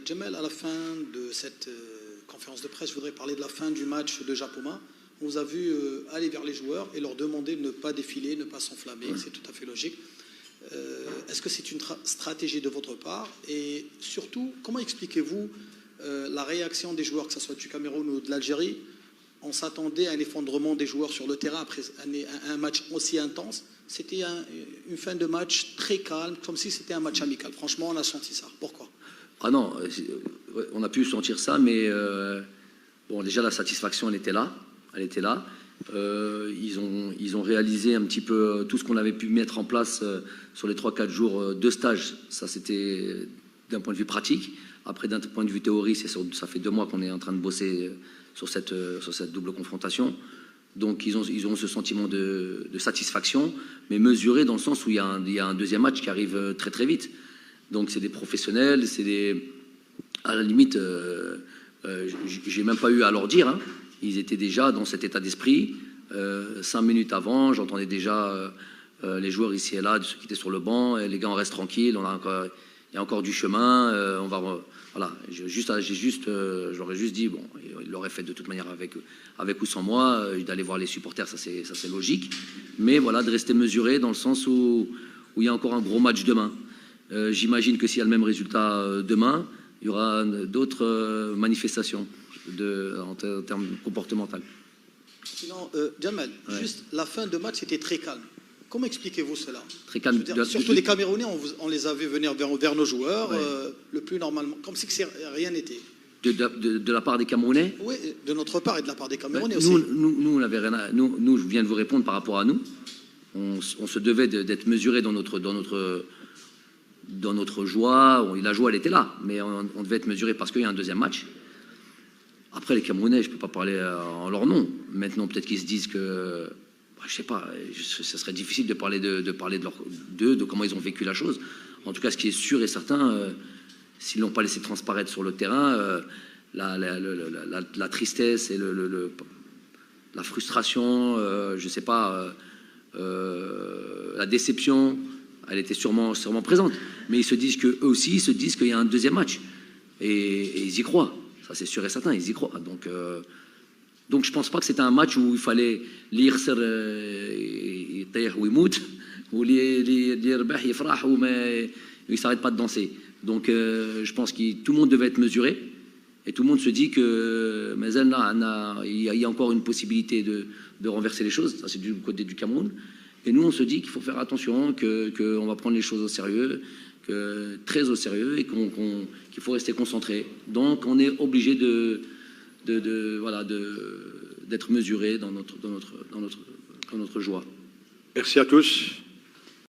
Djamel, à la fin de cette conférence de presse, je voudrais parler de la fin du match de Japoma. On vous a vu aller vers les joueurs et leur demander de ne pas défiler, ne pas s'enflammer. C'est tout à fait logique. Est-ce que c'est une stratégie de votre part? Et surtout, comment expliquez-vous la réaction des joueurs, que ce soit du Cameroun ou de l'Algérie? On s'attendait à un effondrement des joueurs sur le terrain après un match aussi intense. C'était une fin de match très calme, comme si c'était un match amical. Franchement, on a senti ça. Pourquoi? Ah non, on a pu sentir ça, mais bon, déjà la satisfaction, elle était là. Elle était là. Ils ont réalisé un petit peu tout ce qu'on avait pu mettre en place sur les 3-4 jours de stage. Ça, c'était d'un point de vue pratique. Après, d'un point de vue théorie, ça fait 2 mois qu'on est en train de bosser sur cette double confrontation. Donc, ils ont ce sentiment de satisfaction, mais mesuré dans le sens où il y a un deuxième match qui arrive très très vite. Donc, c'est des professionnels, à la limite, j'ai même pas eu à leur dire. Hein. Ils étaient déjà dans cet état d'esprit. 5 minutes avant, j'entendais déjà les joueurs ici et là, ceux qui étaient sur le banc. Les gars, on reste tranquille. Il y a encore du chemin. Voilà. Je leur ai juste dit, bon, ils l'auraient fait de toute manière avec ou sans moi, d'aller voir les supporters, ça c'est logique. Mais voilà, de rester mesuré dans le sens où il y a encore un gros match demain. J'imagine que s'il y a le même résultat demain, il y aura d'autres manifestations en termes comportementaux. Sinon, Djamel, juste la fin de match, c'était très calme. Comment expliquez-vous cela? Très calme. Surtout les Camerounais, on les avait venir vers nos joueurs, le plus normalement, comme si rien n'était. De la part des Camerounais? Oui, de notre part et de la part des Camerounais aussi. Nous, je viens de vous répondre par rapport à nous. On se devait d'être mesuré dans notre joie. La joie, elle était là, mais on devait être mesuré parce qu'il y a un deuxième match. Après, les Camerounais, je ne peux pas parler en leur nom. Maintenant, peut-être qu'ils se disent que... je ne sais pas, ce serait difficile de parler d'eux, de comment ils ont vécu la chose. En tout cas, ce qui est sûr et certain, s'ils ne l'ont pas laissé transparaître sur le terrain, la tristesse et la frustration, je ne sais pas, la déception, elle était sûrement présente. Mais eux aussi, ils se disent qu'il y a un deuxième match. Et ils y croient. Ça, c'est sûr et certain, ils y croient. Donc je ne pense pas que c'était un match où il fallait lire ou يموت ou يربح يفرح ou il ne s'arrête pas de danser. Donc je pense que tout le monde devait être mesuré et tout le monde se dit que il y a encore une possibilité de renverser les choses. Ça, c'est du côté du Cameroun. Et nous, on se dit qu'il faut faire attention, qu'on va prendre les choses au sérieux, très au sérieux, et qu'il faut rester concentré. Donc on est obligé d'être mesuré dans notre joie. Merci à tous.